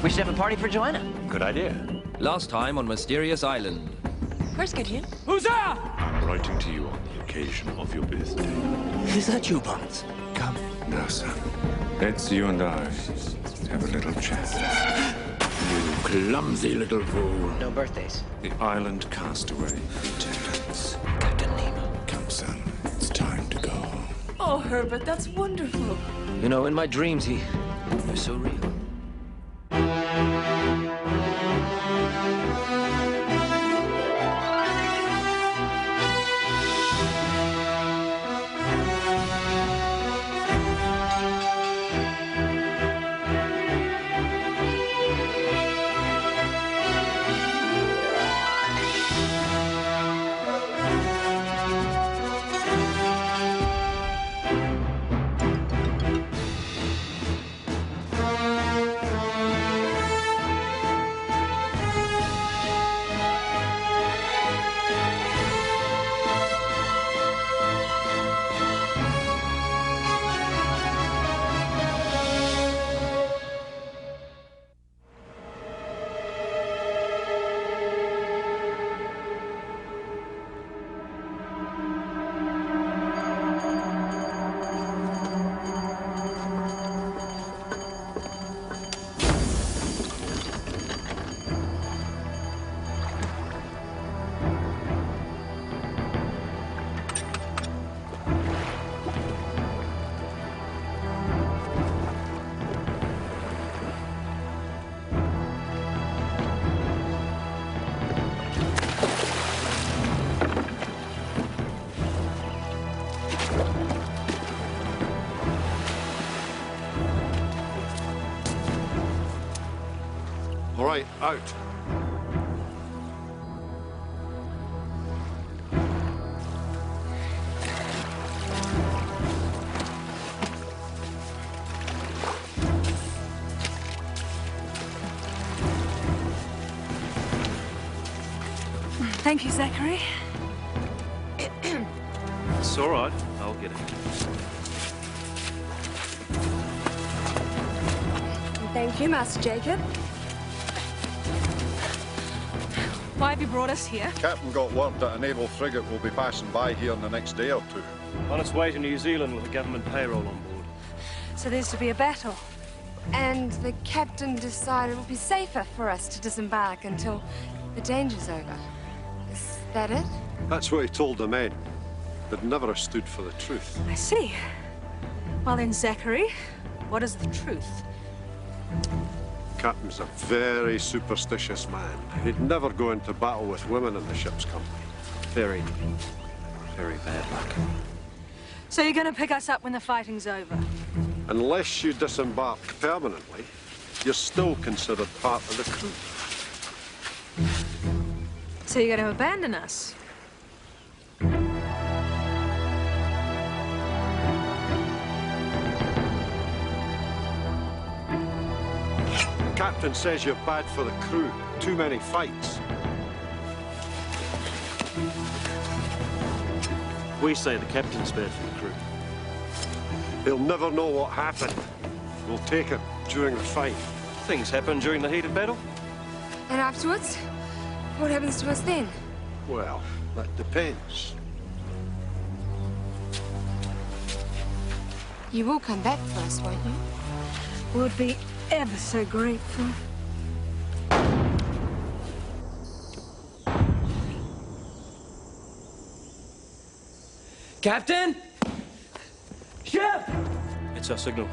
We should have a party for Joanna. Good idea. Last time on Mysterious Island. Where's Gideon? Who's there? I'm writing to you on the occasion of your birthday. Is that you, Barnes? Come. Now, son, let's you and I have a little chat. You clumsy little fool. No birthdays. The island castaway lieutenants. Captain Nemo. Come, son, it's time to go home. Oh, Herbert, that's wonderful. You know, in my dreams, they're so real. All right, out. Thank you, Zachary. It's all right. I'll get it. Thank you, Master Jacob. Why have you brought us here? Captain got word that a naval frigate will be passing by here in the next day or two. On its way to New Zealand with a government payroll on board. So there's to be a battle. And the captain decided it would be safer for us to disembark until the danger's over. Is that it? That's what he told the men. They'd never have stood for the truth. I see. Well then, Zachary, what is the truth? Captain's a very superstitious man. He'd never go into battle with women in the ship's company. Very bad luck. So you're going to pick us up when the fighting's over? Unless you disembark permanently, you're still considered part of the crew. So you're going to abandon us? Captain says you're bad for the crew. Too many fights. We say the captain's bad for the crew. He'll never know what happened. We'll take it during the fight. Things happen during the heat of battle. And afterwards? What happens to us then? Well, that depends. You will come back for us, won't you? Would be ever so grateful. Captain? Ship! It's our signal.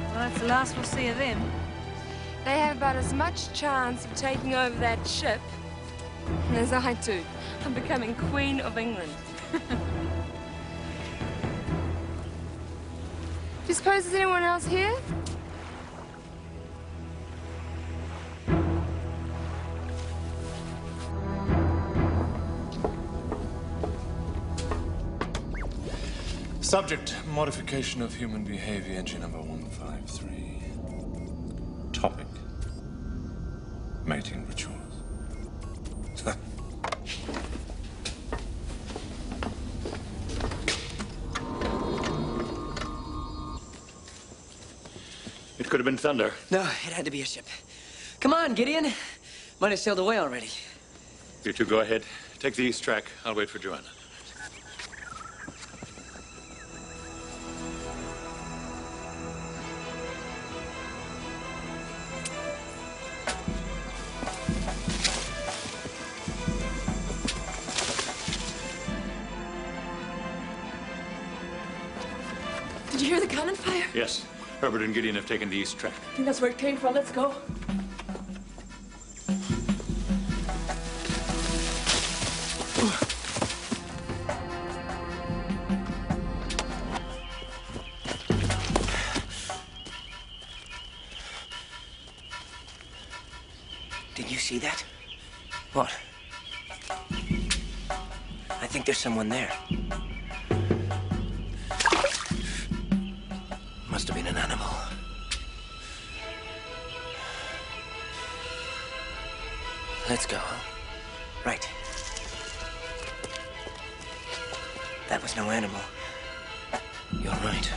Well, that's the last we'll see of them. They have about as much chance of taking over that ship as I do. I'm becoming Queen of England. Do you suppose there's anyone else here? Subject, modification of human behavior, entry number 153. Topic, mating rituals. It could have been thunder. No, it had to be a ship. Come on, Gideon. Might have sailed away already. You two go ahead. Take the east track. I'll wait for Joanna. Did you hear the cannon fire? Yes. Herbert and Gideon have taken the east track. I think that's where it came from. Let's go. Did you see that? What? I think there's someone there. Must have been an animal. Let's go. Right. That was no animal. You're right.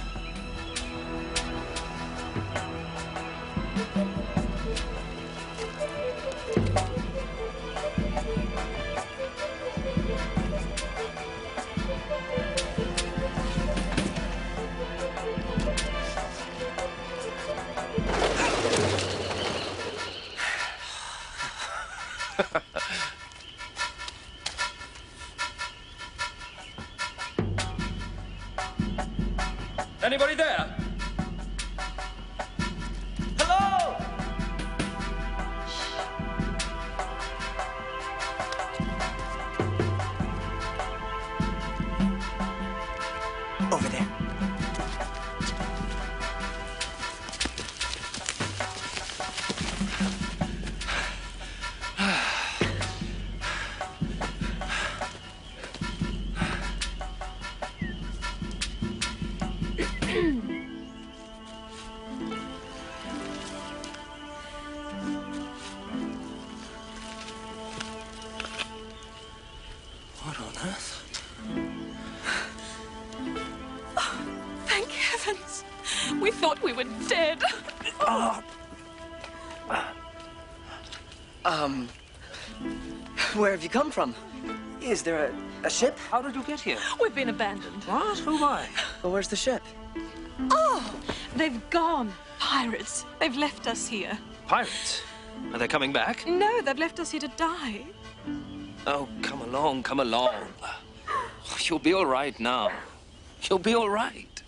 Anybody there? Hello? Over there. What on earth? Thank heavens. We thought we were dead. Where have you come from? Is there a ship? How did you get here? We've been abandoned. What? Who by? Well, where's the ship? Oh, they've gone. Pirates. They've left us here. Pirates? Are they coming back? No, they've left us here to die. Oh, come along, come along. You'll be all right now. You'll be all right.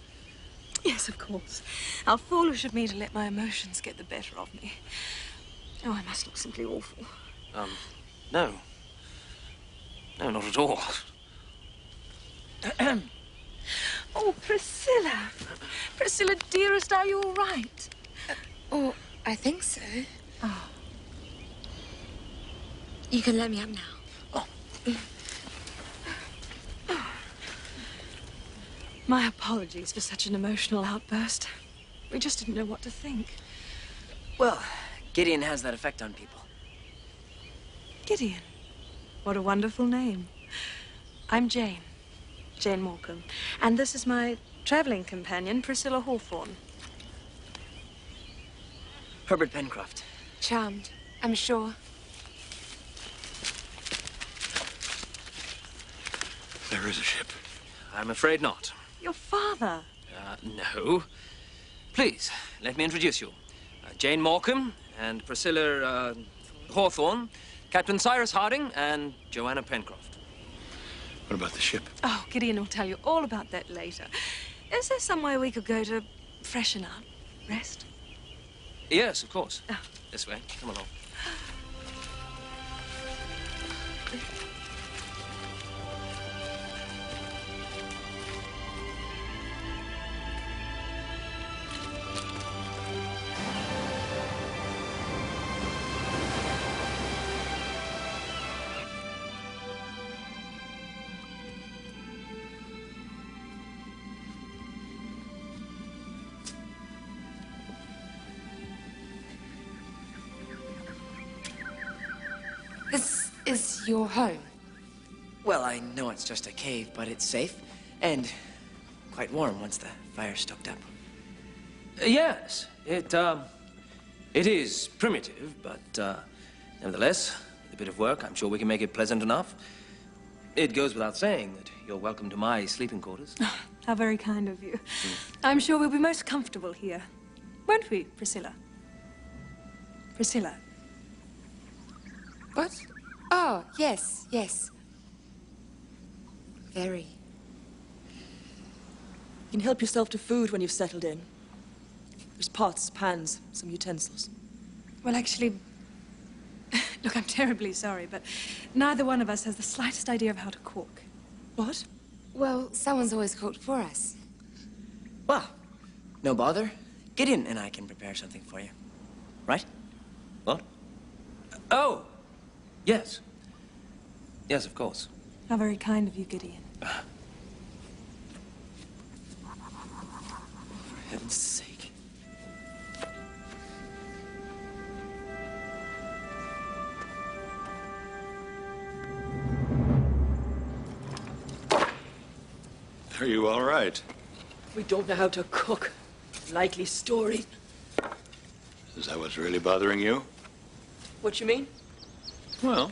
Yes, of course. How foolish of me to let my emotions get the better of me. Oh, I must look simply awful. No. No, not at all. Oh, Priscilla. Priscilla, dearest, are you all right? Oh, I think so. Oh. You can let me up now. My apologies for such an emotional outburst. We just didn't know what to think. Well, Gideon has that effect on people. Gideon. What a wonderful name. I'm Jane. Jane Morecambe. And this is my traveling companion, Priscilla Hawthorne. Herbert Pencroft. Charmed, I'm sure. There is a ship. I'm afraid not. Your father. No. Please, let me introduce you. Jane Morecambe and Priscilla Hawthorne, Captain Cyrus Harding and Joanna Pencroft. What about the ship? Oh, Gideon will tell you all about that later. Is there somewhere we could go to freshen up, rest? Yes, of course. Oh. This way. Come along. is your home? Well, I know it's just a cave, but it's safe. And quite warm once the fire's stoked up. Yes, it is primitive, but nevertheless, with a bit of work, I'm sure we can make it pleasant enough. It goes without saying that you're welcome to my sleeping quarters. How very kind of you. I'm sure we'll be most comfortable here. Won't we, Priscilla? Priscilla. What? Oh, yes, yes. Very. You can help yourself to food when you've settled in. There's pots, pans, some utensils. Well, actually, look, I'm terribly sorry, but neither one of us has the slightest idea of how to cook. What? Well, someone's always cooked for us. Well, no bother. Gideon and I can prepare something for you. Right? What? Oh, yes. Yes, of course. How very kind of you, Gideon. For heaven's sake. Are you all right? We don't know how to cook. Likely story. Is that what's really bothering you? What you mean? Well,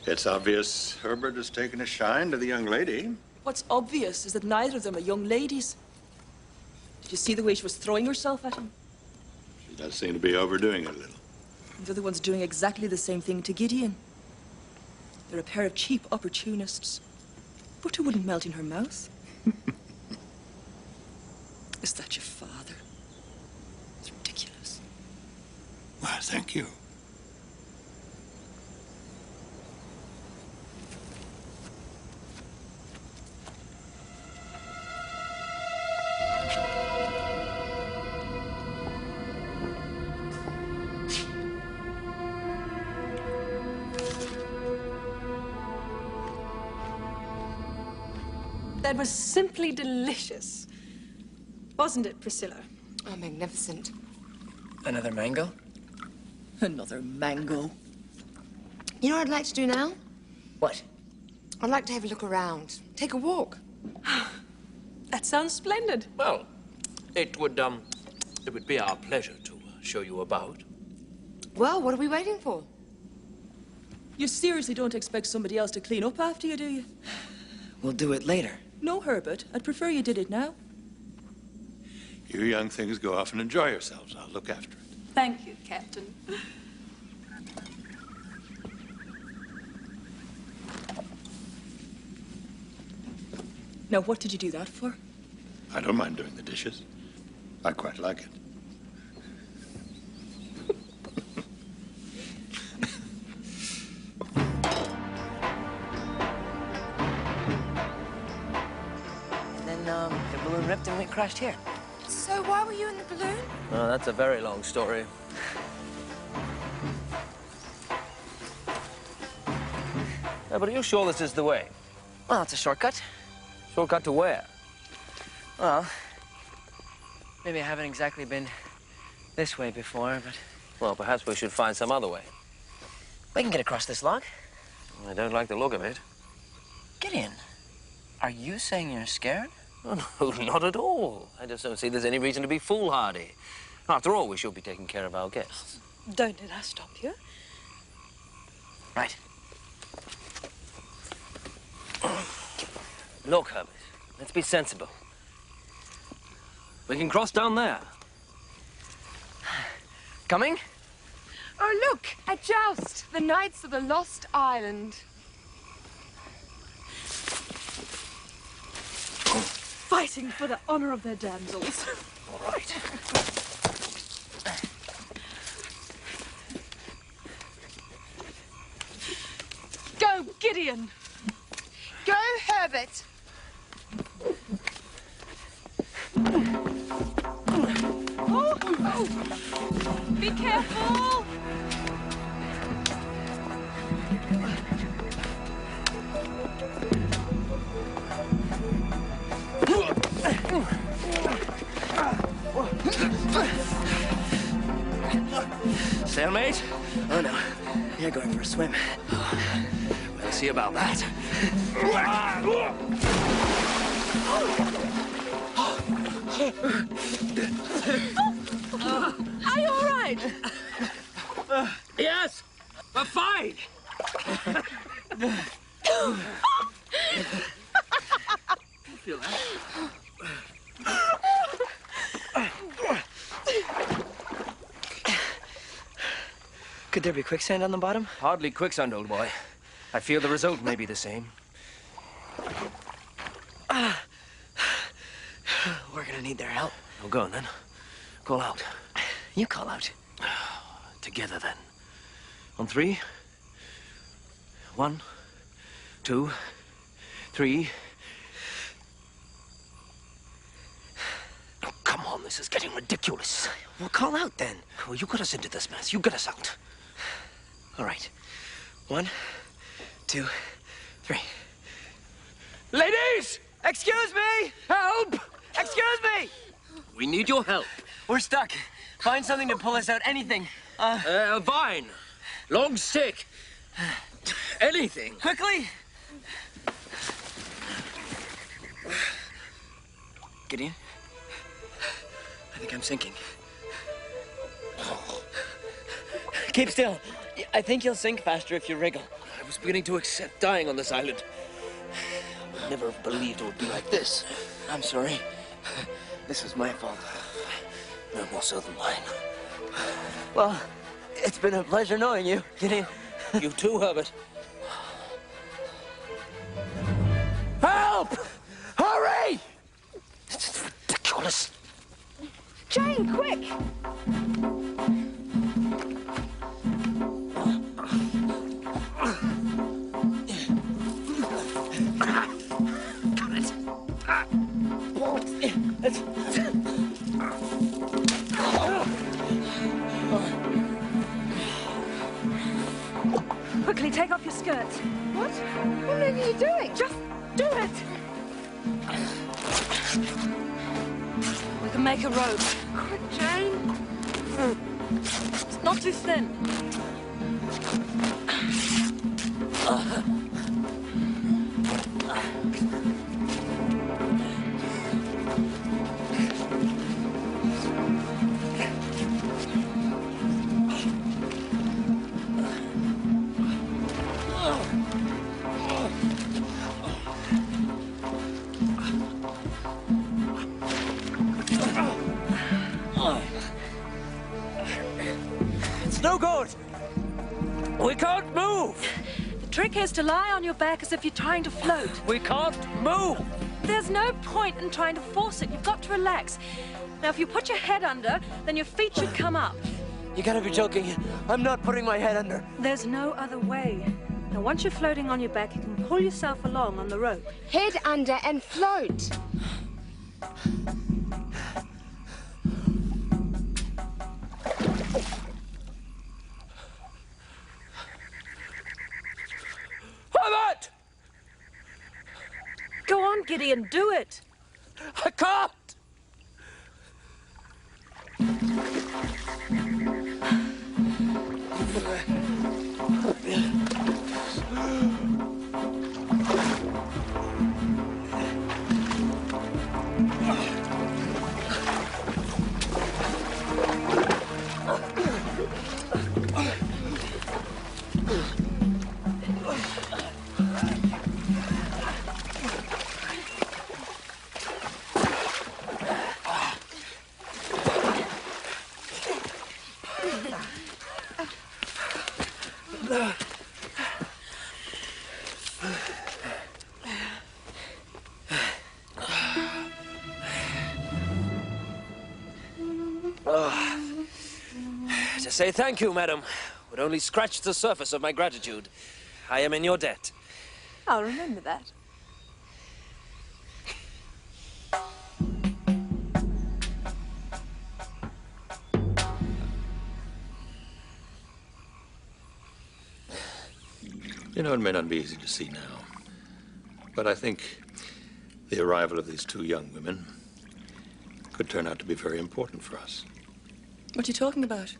it's obvious Herbert has taken a shine to the young lady. What's obvious is that neither of them are young ladies. Did you see the way she was throwing herself at him? She does seem to be overdoing it a little. And the other one's doing exactly the same thing to Gideon. They're a pair of cheap opportunists. Butter wouldn't melt in her mouth. Is that your father? It's ridiculous. Well, thank you. That was simply delicious. Wasn't it, Priscilla? Oh, magnificent. Another mango? Another mango. You know what I'd like to do now? What? I'd like to have a look around. Take a walk. That sounds splendid. Well, it would be our pleasure to show you about. Well, what are we waiting for? You seriously don't expect somebody else to clean up after you, do you? We'll do it later. No, Herbert. I'd prefer you did it now. You young things go off and enjoy yourselves. I'll look after it. Thank you, Captain. Now, what did you do that for? I don't mind doing the dishes. I quite like it. Then, the balloon ripped and we crashed here. So why were you in the balloon? Oh, that's a very long story. But are you sure this is the way? Well, it's a shortcut. Shortcut to where? Well, maybe I haven't exactly been this way before, but Well, perhaps we should find some other way. we can get across this log. I don't like the look of it. Gideon, are you saying you're scared? Oh, no, not at all. I just don't see there's any reason to be foolhardy. After all, we should be taking care of our guests. Don't let us stop you. Right. Look, Herbert, let's be sensible. We can cross down there. Coming? Oh, look, a joust. The Knights of the Lost Island. Fighting for the honor of their damsels. All right. Go, Gideon! Go, Herbert. Oh! Be careful! Stalemate? Oh, no. You're going for a swim. We'll see about that. Are you all right? Yes, we're fine. Feel that? Could there be quicksand on the bottom? Hardly quicksand, old boy. I fear the result may be the same. We're gonna need their help. Oh, go on, then. Call out. You call out. Together, then. On 3. 1, 2, 3. Oh, come on, this is getting ridiculous. Well, call out then. Well, you got us into this mess. You get us out. All right. 1, 2, 3. Ladies! Excuse me! Help! Excuse me! We need your help. We're stuck. Find something to pull us out. Anything. A vine. Long stick. Anything. Quickly! Gideon? I think I'm sinking. Keep still. I think you'll sink faster if you wriggle. I was beginning to accept dying on this island. I would never have believed it would be like this. I'm sorry. This was my fault. No more so than mine. Well, it's been a pleasure knowing you, Gideon. You too, Herbert. Help! Hurry! This is ridiculous. Jane, quick! Quickly, take off your skirts. What? What are you doing? Just do it. We can make a rope. Quick, Jane. It's not too thin. It's no good. We can't move. The trick is to lie on your back as if you're trying to float. We can't move. There's no point in trying to force it. You've got to relax. Now, if you put your head under, then your feet should come up. You gotta be joking. I'm not putting my head under. There's no other way. Now, once you're floating on your back, you can pull yourself along on the rope. Head under and float. Herbert! Go on, Gideon, do it. I can't. To say thank you, madam, would only scratch the surface of my gratitude. I am in your debt. I'll remember that. You know, it may not be easy to see now, but I think the arrival of these two young women could turn out to be very important for us. What are you talking about?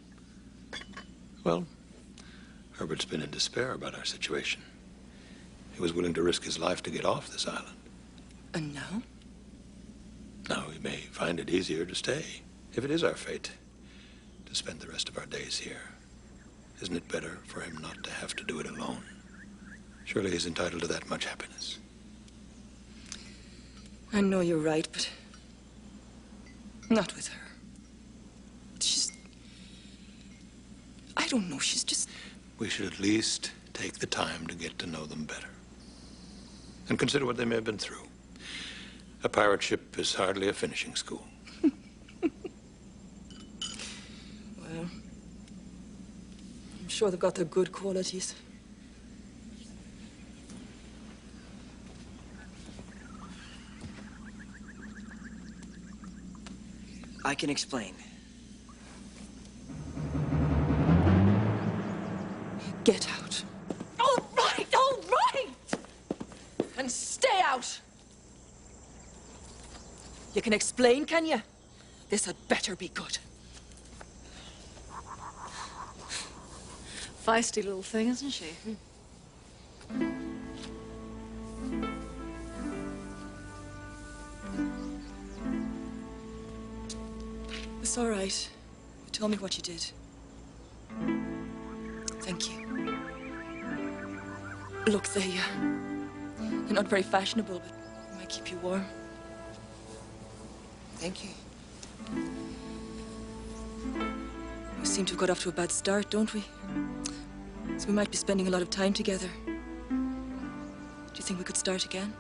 Well, Herbert's been in despair about our situation. He was willing to risk his life to get off this island. And now? Now we may find it easier to stay, if it is our fate, to spend the rest of our days here. Isn't it better for him not to have to do it alone? Surely he's entitled to that much happiness. I know you're right, but not with her. I don't know, she's just... We should at least take the time to get to know them better. And consider what they may have been through. A pirate ship is hardly a finishing school. Well, I'm sure they've got their good qualities. I can explain. Get out. All right, all right! And stay out! You can explain, can you? This had better be good. Feisty little thing, isn't she? It's all right. You told me what you did. Thank you. Look, they're not very fashionable, but they might keep you warm. Thank you. We seem to have got off to a bad start, don't we? So we might be spending a lot of time together. Do you think we could start again?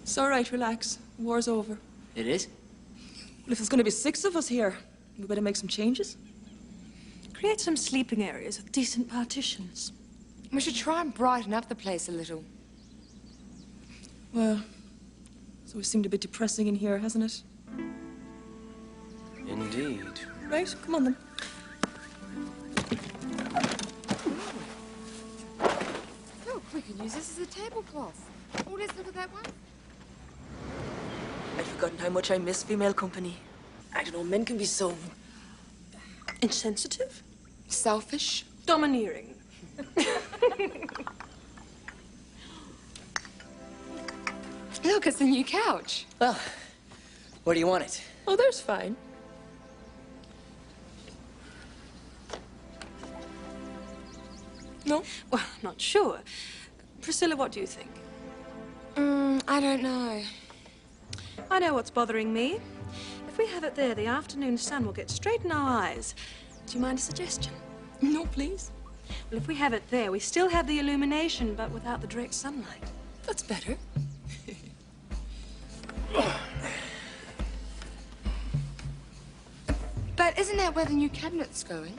It's all right, relax. The war's over. It is? Well, if there's going to be 6 of us here, we better make some changes. Create some sleeping areas with decent partitions. We should try and brighten up the place a little. Well, it's always seemed a bit depressing in here, hasn't it? Indeed. Right, come on then. Look, we could use this as a tablecloth. Oh, let's look at that one. I'd forgotten how much I miss female company. I don't know, men can be so... Insensitive? Selfish. Domineering. Look, it's a new couch. Well, where do you want it? Oh, there's fine. No? Well, not sure. Priscilla, what do you think? I don't know. I know what's bothering me. If we have it there, the afternoon sun will get straight in our eyes. Do you mind a suggestion? No, please. Well, if we have it there, we still have the illumination, but without the direct sunlight. That's better. But isn't that where the new cabinet's going?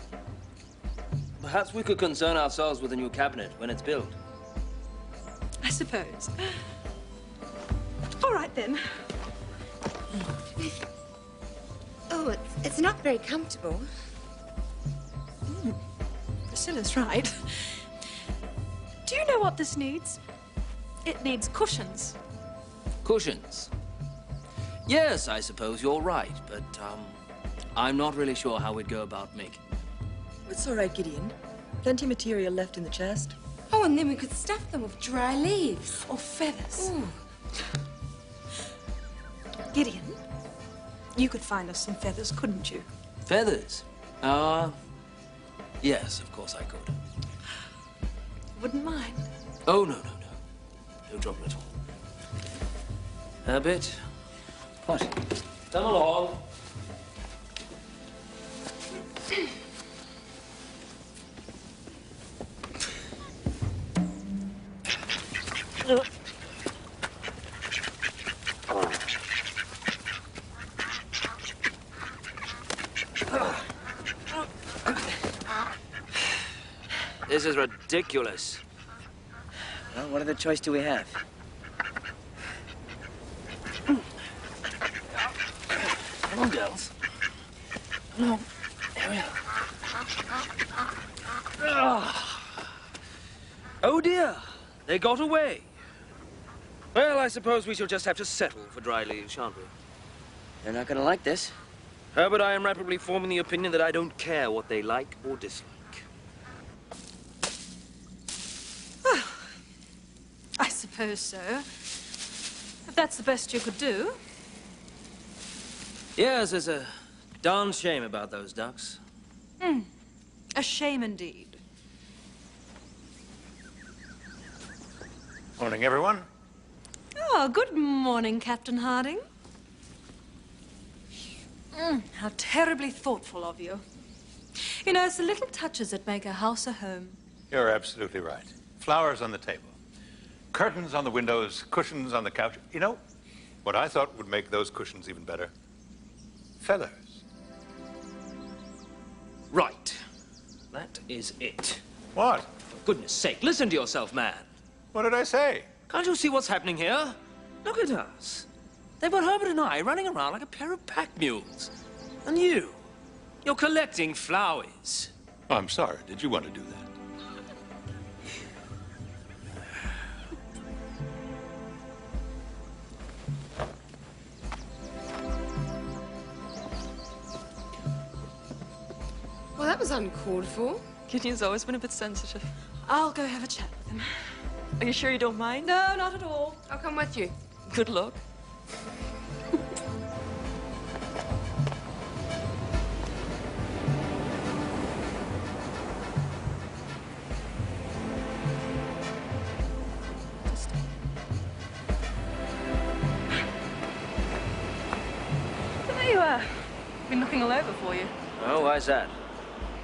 Perhaps we could concern ourselves with a new cabinet when it's built. I suppose. All right, then. Oh, it's not very comfortable. Priscilla's right. Do you know what this needs? It needs cushions. Cushions? Yes, I suppose you're right, but, I'm not really sure how we'd go about making. It's all right, Gideon. Plenty of material left in the chest. Oh, and then we could stuff them with dry leaves. Or feathers. Ooh. Gideon, you could find us some feathers, couldn't you? Feathers? Yes, of course I could. Wouldn't mind. Oh, no. No trouble at all. Herbert? What? Come along. This is ridiculous. Well, what other choice do we have? Come on, girls. Come on. Here we are. Oh dear, they got away. Well, I suppose we shall just have to settle for dry leave, shan't we? They're not gonna like this. Herbert, I am rapidly forming the opinion that I don't care what they like or dislike. Well, I suppose so. If that's the best you could do. Yes, there's a darn shame about those ducks. A shame indeed. Morning, everyone. Oh, good morning, Captain Harding. How terribly thoughtful of you. You know, it's the little touches that make a house a home. You're absolutely right. Flowers on the table, curtains on the windows, cushions on the couch. You know, what I thought would make those cushions even better? Feathers. Right. That is it. What? For goodness sake, listen to yourself, man. What did I say? Can't you see what's happening here? Look at us. They've got Herbert and I running around like a pair of pack mules. And you're collecting flowers. Oh, I'm sorry. Did you want to do that? Well, that was uncalled for. Gideon's always been a bit sensitive. I'll go have a chat with him. Are you sure you don't mind? No, not at all. I'll come with you. Good luck. So there you are. Been looking all over for you. Oh, why's that?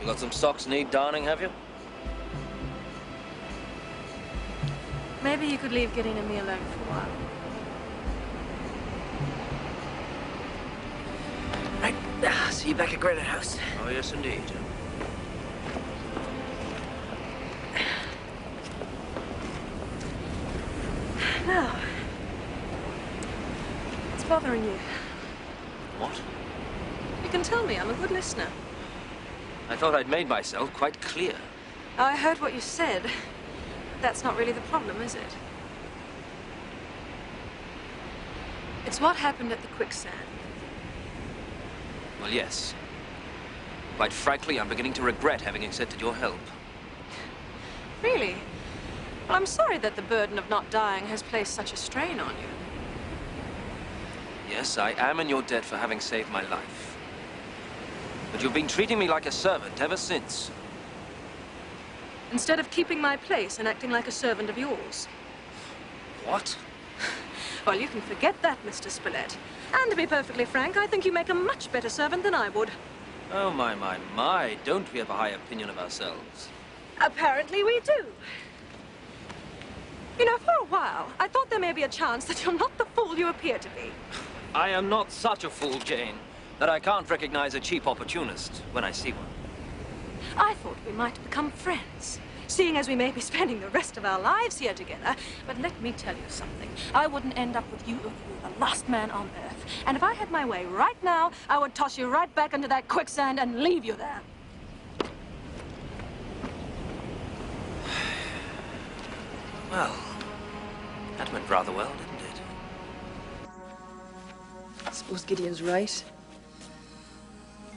You got some socks need darning, have you? Maybe you could leave Gideon and me alone for a while. Right. See you back at Granite House. Oh, yes, indeed. Now, what's bothering you? What? You can tell me. I'm a good listener. I thought I'd made myself quite clear. I heard what you said. That's not really the problem, is it? It's what happened at the quicksand. Well, yes. Quite frankly, I'm beginning to regret having accepted your help. Really? Well, I'm sorry that the burden of not dying has placed such a strain on you. Yes, I am in your debt for having saved my life. But you've been treating me like a servant ever since. Instead of keeping my place and acting like a servant of yours. What? Well, you can forget that, Mr. Spilett. And to be perfectly frank, I think you make a much better servant than I would. Oh, my. Don't we have a high opinion of ourselves? Apparently we do. You know, for a while, I thought there may be a chance that you're not the fool you appear to be. I am not such a fool, Jane, that I can't recognize a cheap opportunist when I see one. I thought we might become friends, seeing as we may be spending the rest of our lives here together. But let me tell you something. I wouldn't end up with you if you were the last man on Earth. And if I had my way right now, I would toss you right back into that quicksand and leave you there. Well, that went rather well, didn't it? I suppose Gideon's right.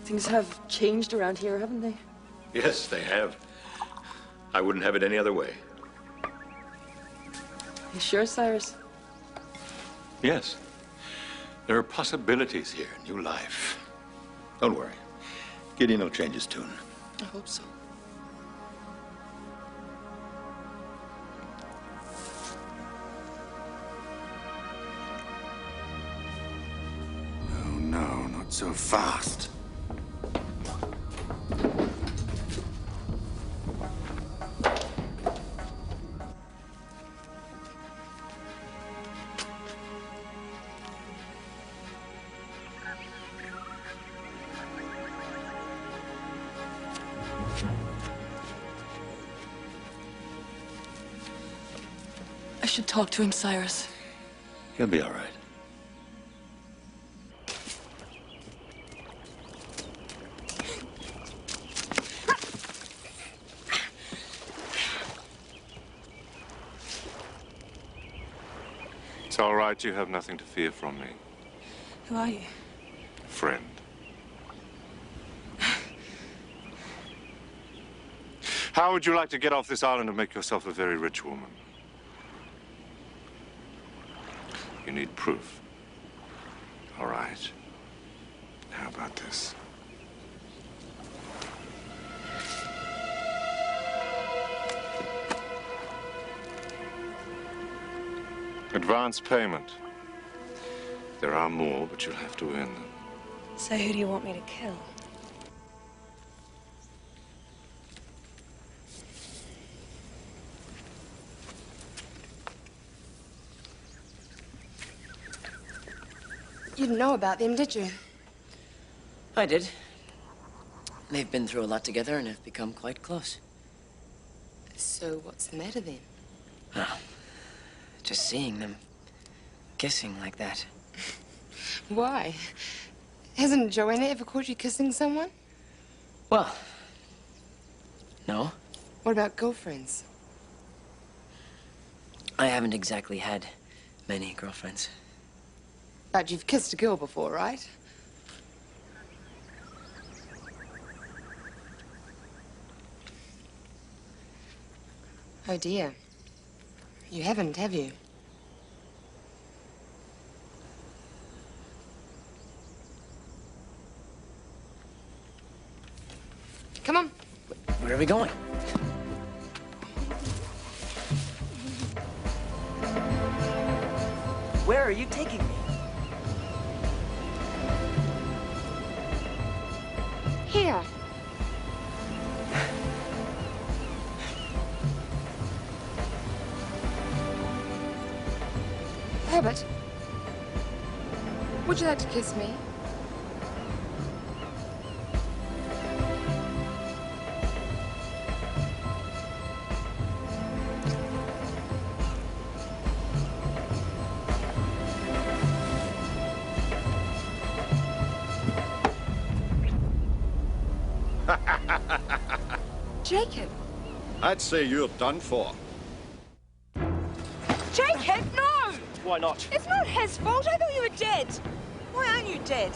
Things have changed around here, haven't they? Yes, they have. I wouldn't have it any other way. You sure, Cyrus? Yes. There are possibilities here, new life. Don't worry. Gideon will change his tune. I hope so. Oh, no, not so fast. I should talk to him, Cyrus. He'll be all right. It's all right. You have nothing to fear from me. Who are you? Friend. How would you like to get off this island and make yourself a very rich woman? You need proof. All right. How about this? Advance payment. There are more, but you'll have to earn them. So who do you want me to kill? You didn't know about them, did you? I did. They've been through a lot together and have become quite close. So what's the matter then? Well, just seeing them kissing like that. Why? Hasn't Joanna ever caught you kissing someone? Well, no. What about girlfriends? I haven't exactly had many girlfriends. But you've kissed a girl before, right? Oh dear. You haven't, have you? Come on. Where are we going? Where are you taking me? Here. Herbert, would you like to kiss me? Jacob! I'd say you're done for. Jacob, no! Why not? It's not his fault. I thought you were dead. Why aren't you dead?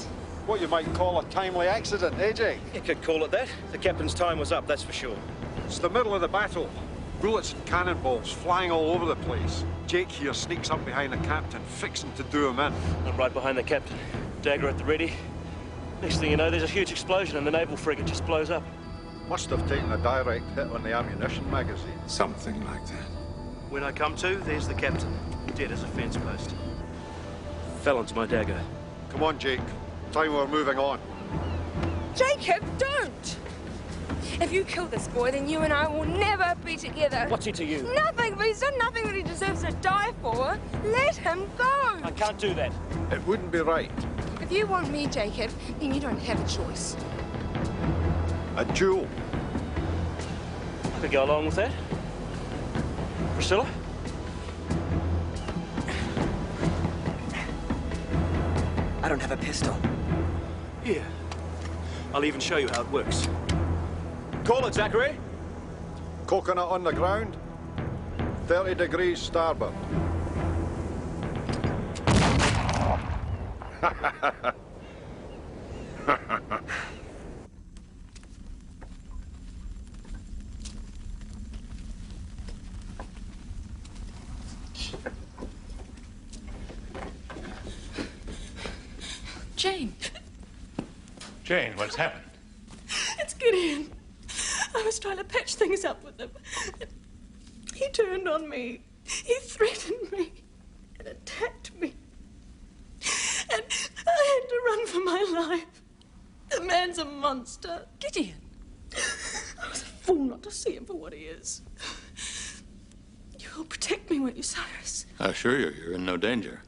What you might call a timely accident, eh, Jake? You could call it that. The captain's time was up, that's for sure. It's the middle of the battle. Bullets and cannonballs flying all over the place. Jake here sneaks up behind the captain, fixing to do him in. I'm right behind the captain. Dagger at the ready. Next thing you know, there's a huge explosion and the naval frigate just blows up. Must have taken a direct hit on the ammunition magazine. Something like that. When I come to, there's the captain, dead as a fence post. Fell onto my dagger. Come on, Jake. Time we're moving on. Jacob, don't! If you kill this boy, then you and I will never be together. What's he to you? Nothing, but he's done nothing that he deserves to die for. Let him go! I can't do that. It wouldn't be right. If you want me, Jacob, then you don't have a choice. A duel. I could go along with that. Priscilla? I don't have a pistol. Here. I'll even show you how it works. Call it, Zachary. Coconut on the ground. 30 degrees starboard. Jane. Jane, what's happened? It's Gideon. I was trying to patch things up with him. He turned on me. He threatened me and attacked me. And I had to run for my life. The man's a monster. Gideon. I was a fool not to see him for what he is. You'll protect me, won't you, Cyrus? I assure you, you're in no danger.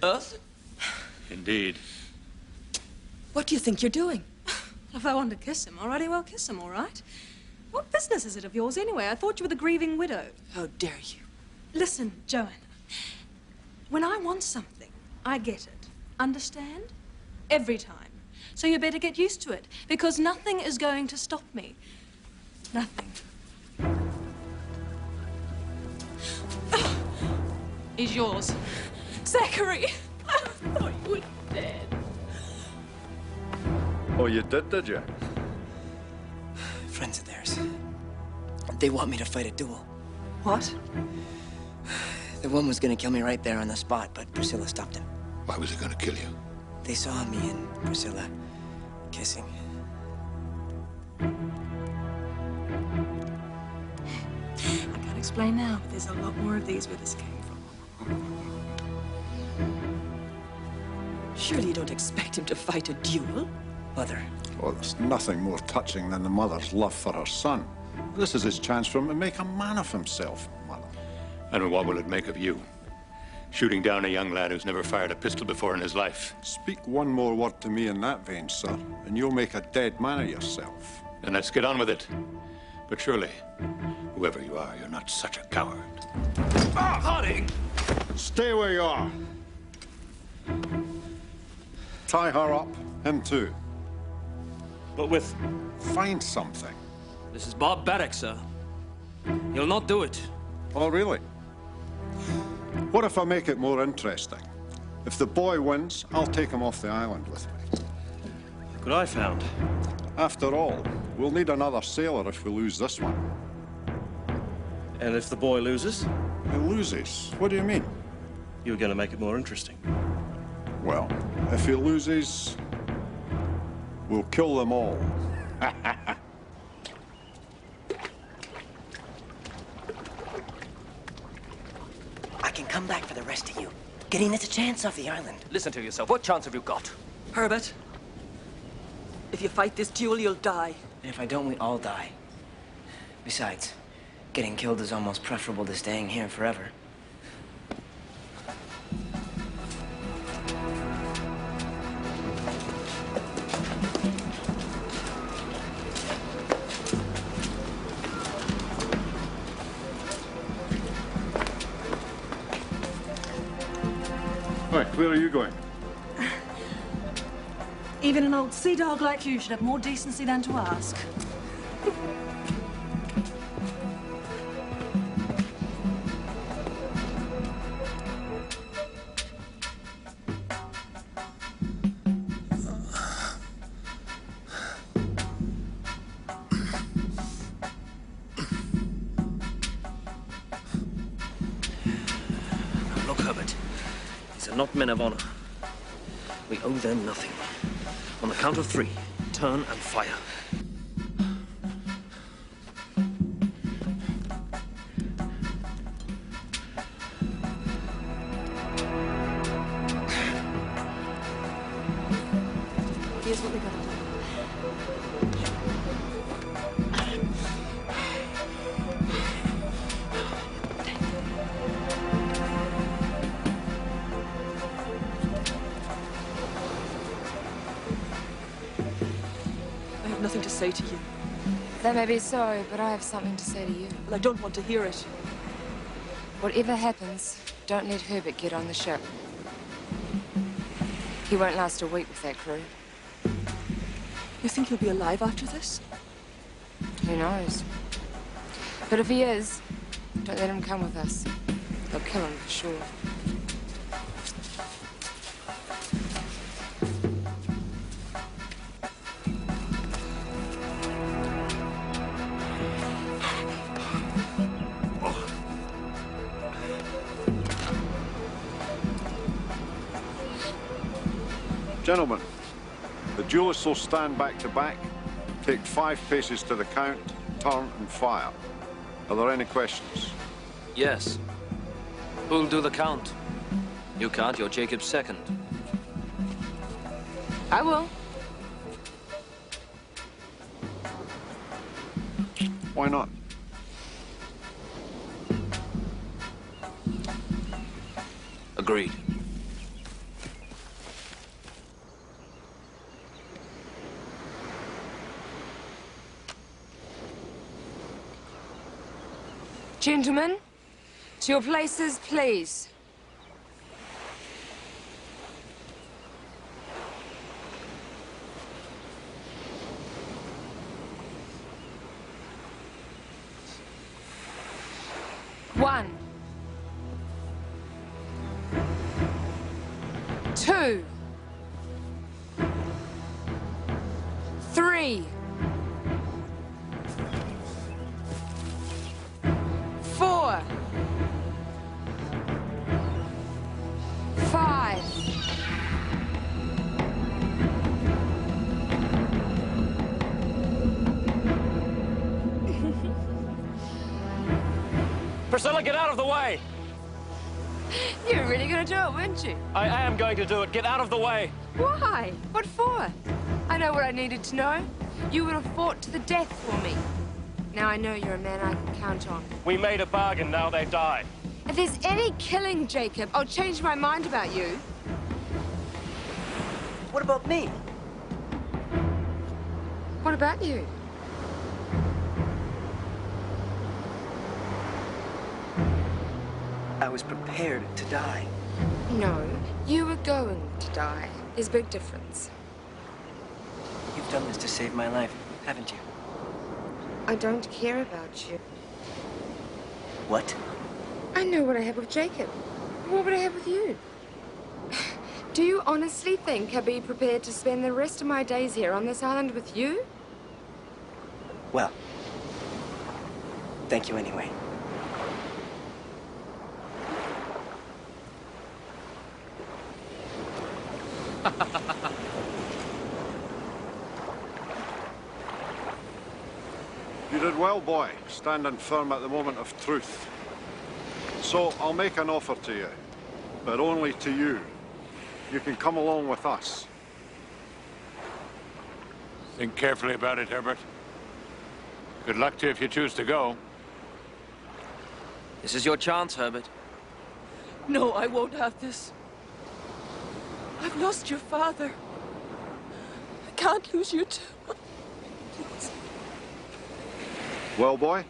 Earth? Indeed. What do you think you're doing? If I want to kiss him, alrighty, well, kiss him, all right? What business is it of yours, anyway? I thought you were the grieving widow. How dare you? Listen, Joanna. When I want something, I get it. Understand? Every time. So you better get used to it, because nothing is going to stop me. Nothing. He's yours. Zachary! I thought you were dead. Oh, you did you? Friends of theirs. They want me to fight a duel. What? The one was gonna kill me right there on the spot, but Priscilla stopped him. Why was he going to kill you? They saw me and Priscilla kissing. I can't explain now, but there's a lot more of these where this came from. Surely you don't expect him to fight a duel? Mother. Well, there's nothing more touching than the mother's love for her son. This is his chance for him to make a man of himself, Mother. And what will it make of you? Shooting down a young lad who's never fired a pistol before in his life. Speak one more word to me in that vein, sir, and you'll make a dead man of yourself. Then let's get on with it. But surely, whoever you are, you're not such a coward. Harding! Stay where you are. Tie her up, him too. But with... Find something. This is barbaric, sir. You'll not do it. Oh, really? What if I make it more interesting? If the boy wins, I'll take him off the island with me. Look what I found. After all, we'll need another sailor if we lose this one. And if the boy loses, He loses? What do you mean? you're going to make it more interesting. Well, if he loses, we'll kill them all. I can come back for the rest of you. Getting us a chance off the island. Listen to yourself. What chance have you got? Herbert, if you fight this duel, you'll die. And if I don't, we all die. Besides, getting killed is almost preferable to staying here forever. Right, where are you going? Even an old sea dog like you should have more decency than to ask. Look, Herbert. These are not men of honor. We owe them nothing. On the count of 3, turn and fire. Here's what we gotta do. I have nothing to say to you. That may be so, but I have something to say to you. Well, I don't want to hear it. Whatever happens, don't let Herbert get on the ship. He won't last a week with that crew. You think he'll be alive after this? Who knows? But if he is, don't let him come with us. They'll kill him for sure. Gentlemen, the duelists will stand back to back, take 5 paces to the count, turn and fire. Are there any questions? Yes. Who'll do the count? You can't, you're Jacob's second. I will. Why not? Agreed. Gentlemen, to your places, please. One. 2. 3. 4. 5. 'Priscilla, get out of the way! You were really going to do it, weren't you? I am going to do it. Get out of the way! Why? What for? I know what I needed to know. You would have fought to the death for me. Now I know you're a man I can count on. We made a bargain, now they die. If there's any killing, Jacob, I'll change my mind about you. What about me? What about you? I was prepared to die. No, you were going to die. There's a big difference. You've done this to save my life, haven't you? I don't care about you. What? I know what I have with Jacob. What would I have with you? Do you honestly think I'd be prepared to spend the rest of my days here on this island with you? Well, thank you anyway. You did well, boy, standing firm at the moment of truth. So I'll make an offer to you, but only to you. You can come along with us. Think carefully about it, Herbert. Good luck to you if you choose to go. This is your chance, Herbert. No, I won't have this. I've lost your father. I can't lose you too. Please. Well, boy?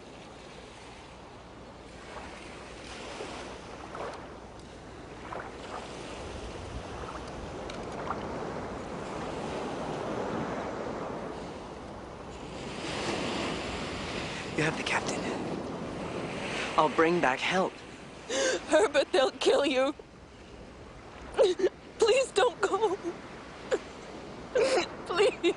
You have the captain. I'll bring back help. Herbert, they'll kill you. Please don't go. Please.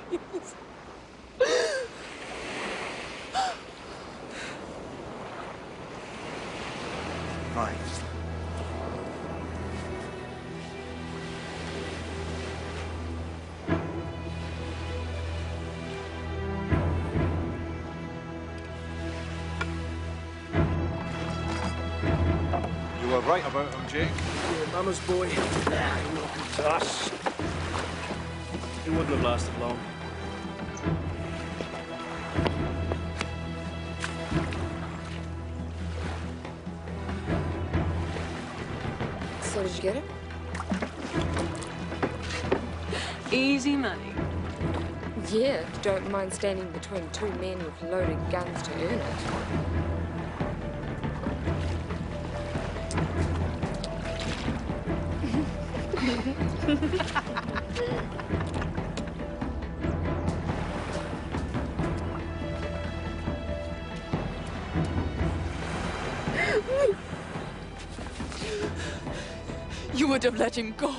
Fine. You were right about him, Jake. You're Mama's boy. Welcome to us. He wouldn't have lasted long. So did you get it? Easy money. Yeah, if you don't mind standing between two men with loaded guns to earn it. You would have let him go.